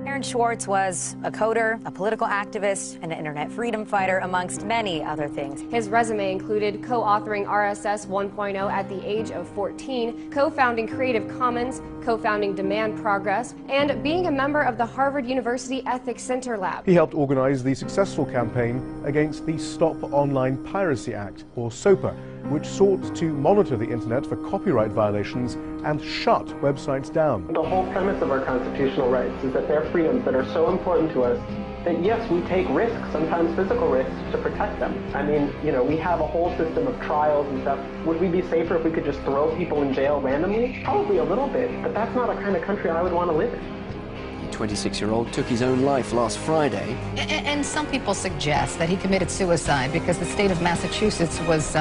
Aaron Swartz was a coder, a political activist, and an internet freedom fighter, amongst many other things. His resume included co-authoring RSS 1.0 at the age of 14, co-founding Creative Commons, co-founding Demand Progress, and being a member of the Harvard University Ethics Center Lab. He helped organize the successful campaign against the Stop Online Piracy Act, or SOPA, which sought to monitor the internet for copyright violations and shut websites down. The whole premise of our constitutional rights is that they're freedoms that are so important to us that yes, we take risks, sometimes physical risks, to protect them. I mean, you know, we have a whole system of trials and stuff. Would we be safer if we could just throw people in jail randomly? Probably a little bit, but that's not a kind of country I would want to live in. The 26-year-old took his own life last Friday. And some people suggest that he committed suicide because the state of Massachusetts was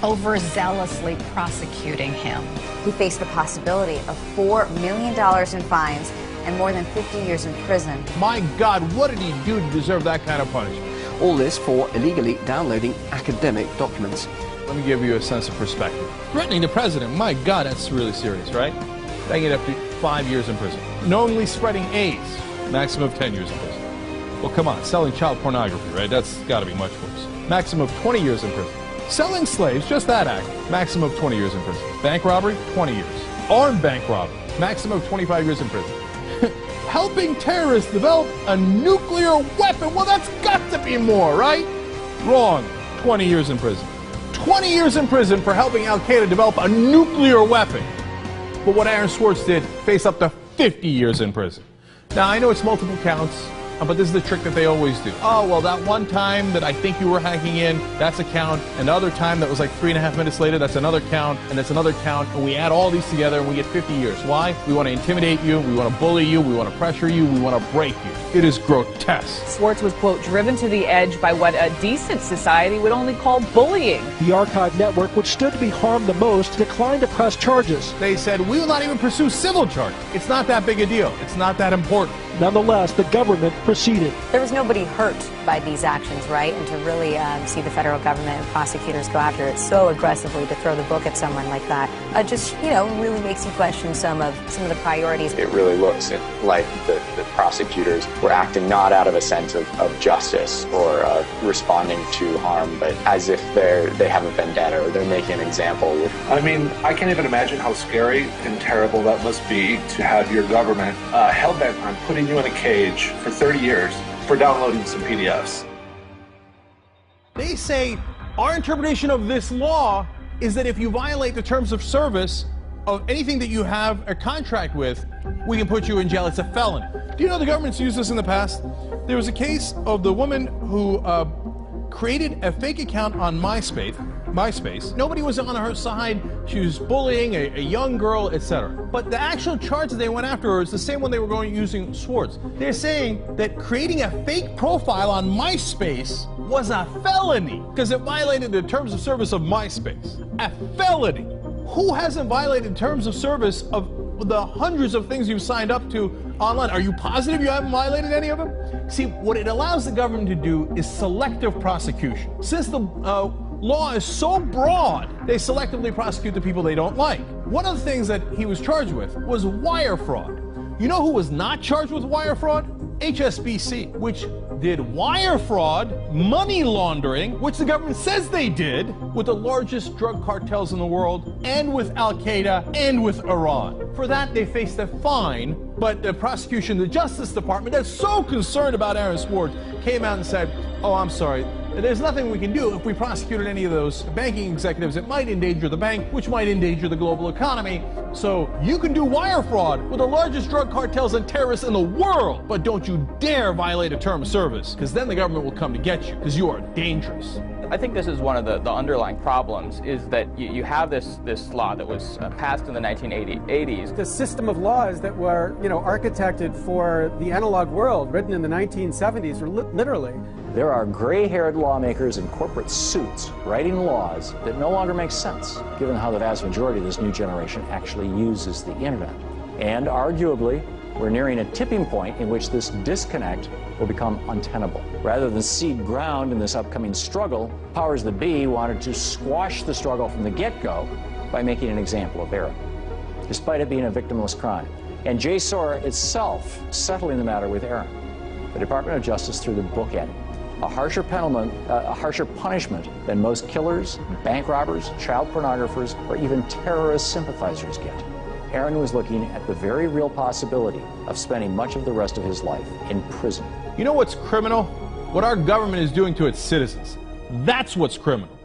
overzealously prosecuting him. He faced the possibility of $4 million in fines and more than 50 years in prison. My God, what did he do to deserve that kind of punishment? All this for illegally downloading academic documents. Let me give you a sense of perspective. Threatening the president, my God, that's really serious, right? That can get up to 5 years in prison. Knowingly spreading AIDS, maximum of 10 years in prison. Well, come on, selling child pornography, right? That's got to be much worse. Maximum of 20 years in prison. Selling slaves, just that act, maximum of 20 years in prison. Bank robbery, 20 years. Armed bank robbery, maximum of 25 years in prison. Helping terrorists develop a nuclear weapon, well, that's got to be more, right? Wrong. 20 years in prison. 20 years in prison for helping Al-Qaeda develop a nuclear weapon. But what Aaron Swartz did, face up to 50 years in prison. Now, I know it's multiple counts, but this is the trick that they always do. Oh, well, that one time that I think you were hacking in, that's a count. And the other time that was like 3.5 minutes later, that's another count, and that's another count. And we add all these together and we get 50 years. Why? We want to intimidate you, we want to bully you, we want to pressure you, we want to break you. It is grotesque. Swartz was, quote, driven to the edge by what a decent society would only call bullying. The Archive Network, which stood to be harmed the most, declined to press charges. They said, we will not even pursue civil charges. It's not that big a deal. It's not that important. Nonetheless, the government proceeded. There was nobody hurt by these actions, right? And to really see the federal government and prosecutors go after it so aggressively, to throw the book at someone like that, just, you know, really makes you question some of the priorities. It really looks like the prosecutors were acting not out of a sense of justice or responding to harm, but as if they have a vendetta or they're making an example. I mean, I can't even imagine how scary and terrible that must be to have your government hell-bent on putting you in a cage for 30 years for downloading some PDFs. They say our interpretation of this law is that if you violate the terms of service of anything that you have a contract with, we can put you in jail. It's a felony. Do you know the government's used this in the past? There was a case of the woman who created a fake account on MySpace. Nobody was on her side. She was bullying a young girl, etc. But the actual charge that they went after her is the same one they were going using Swartz. They're saying that creating a fake profile on MySpace was a felony because it violated the terms of service of MySpace. A felony. Who hasn't violated terms of service of the hundreds of things you've signed up to online? Are you positive you haven't violated any of them? See, what it allows the government to do is selective prosecution. Since the law is so broad, they selectively prosecute the people they don't like. One of the things that he was charged with was wire fraud. You know who was not charged with wire fraud? HSBC, which did wire fraud, money laundering, which the government says they did, with the largest drug cartels in the world, and with Al-Qaeda, and with Iran. For that, they faced a fine, but the prosecution, the Justice Department, that's so concerned about Aaron Swartz, came out and said, oh, I'm sorry, there's nothing we can do if we prosecuted any of those banking executives. It might endanger the bank, which might endanger the global economy. So you can do wire fraud with the largest drug cartels and terrorists in the world, but don't you dare violate a term of service, because then the government will come to get you, because you are dangerous. I think this is one of the underlying problems, is that you have this law that was passed in the 1980s. The system of laws that were, architected for the analog world, written in the 1970s, were literally. There are gray-haired lawmakers in corporate suits writing laws that no longer make sense, given how the vast majority of this new generation actually uses the internet. And arguably, we're nearing a tipping point in which this disconnect will become untenable. Rather than cede ground in this upcoming struggle, powers that be wanted to squash the struggle from the get-go by making an example of Aaron. Despite it being a victimless crime, and JSOR itself settling the matter with Aaron. The Department of Justice threw the book at him. A harsher punishment than most killers, bank robbers, child pornographers, or even terrorist sympathizers get. Aaron was looking at the very real possibility of spending much of the rest of his life in prison. You know what's criminal? What our government is doing to its citizens. That's what's criminal.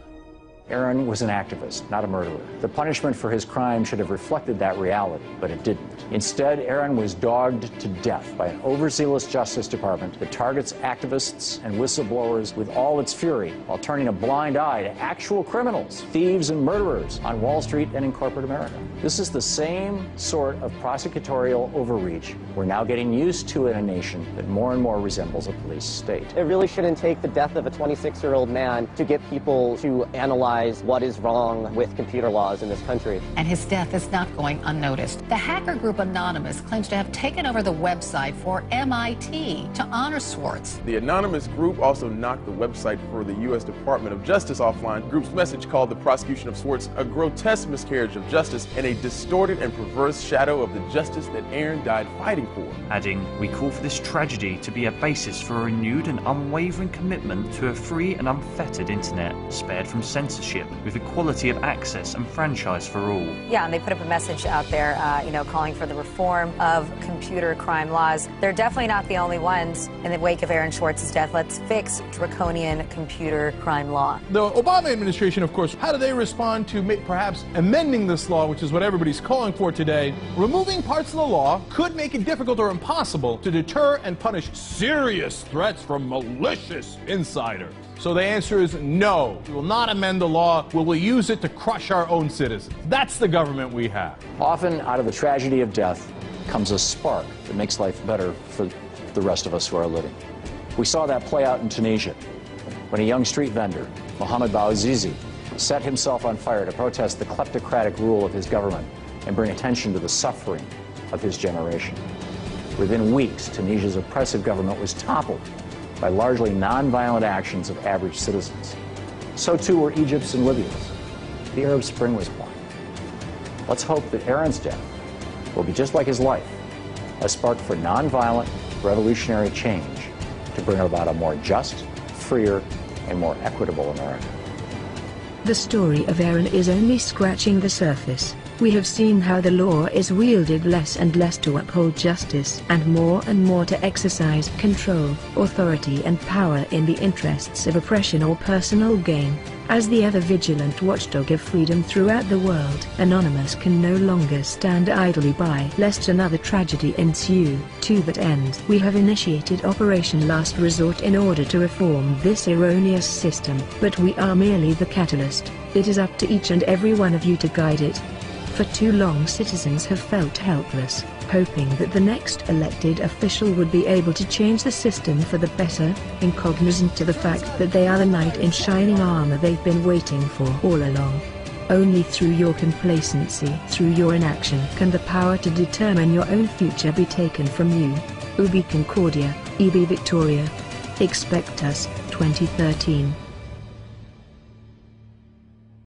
Aaron was an activist, not a murderer. The punishment for his crime should have reflected that reality, but it didn't. Instead, Aaron was dogged to death by an overzealous Justice Department that targets activists and whistleblowers with all its fury, while turning a blind eye to actual criminals, thieves and murderers on Wall Street and in corporate America. This is the same sort of prosecutorial overreach we're now getting used to in a nation that more and more resembles a police state. It really shouldn't take the death of a 26-year-old man to get people to analyze what is wrong with computer laws in this country. And his death is not going unnoticed. The hacker group Anonymous claims to have taken over the website for MIT to honor Swartz. The Anonymous group also knocked the website for the U.S. Department of Justice offline. The group's message called the prosecution of Swartz a grotesque miscarriage of justice and a distorted and perverse shadow of the justice that Aaron died fighting for. Adding, we call for this tragedy to be a basis for a renewed and unwavering commitment to a free and unfettered internet, spared from censorship, with equality of access and franchise for all. Yeah, and they put up a message out there, calling for the reform of computer crime laws. They're definitely not the only ones. In the wake of Aaron Swartz's death, let's fix draconian computer crime law. The Obama administration, of course, how do they respond to perhaps amending this law, which is what everybody's calling for today? Removing parts of the law could make it difficult or impossible to deter and punish serious threats from malicious insiders. So the answer is no. We will not amend the law. We will use it to crush our own citizens. That's the government we have. Often out of the tragedy of death comes a spark that makes life better for the rest of us who are living. We saw that play out in Tunisia when a young street vendor, Mohamed Bouazizi, set himself on fire to protest the kleptocratic rule of his government and bring attention to the suffering of his generation. Within weeks, Tunisia's oppressive government was toppled by largely nonviolent actions of average citizens. So too were Egypt's and Libya's. The Arab Spring was born. Let's hope that Aaron's death will be just like his life, a spark for nonviolent, revolutionary change to bring about a more just, freer, and more equitable America. The story of Aaron is only scratching the surface. We have seen how the law is wielded less and less to uphold justice and more to exercise control, authority and power in the interests of oppression or personal gain. As the ever-vigilant watchdog of freedom throughout the world, Anonymous can no longer stand idly by lest another tragedy ensue. To that end, we have initiated Operation Last Resort in order to reform this erroneous system, but we are merely the catalyst. It is up to each and every one of you to guide it. For too long, citizens have felt helpless, hoping that the next elected official would be able to change the system for the better, incognizant to the fact that they are the knight in shining armor they've been waiting for all along. Only through your complacency, through your inaction, can the power to determine your own future be taken from you. Ubi Concordia, Ibi Victoria. Expect us, 2013.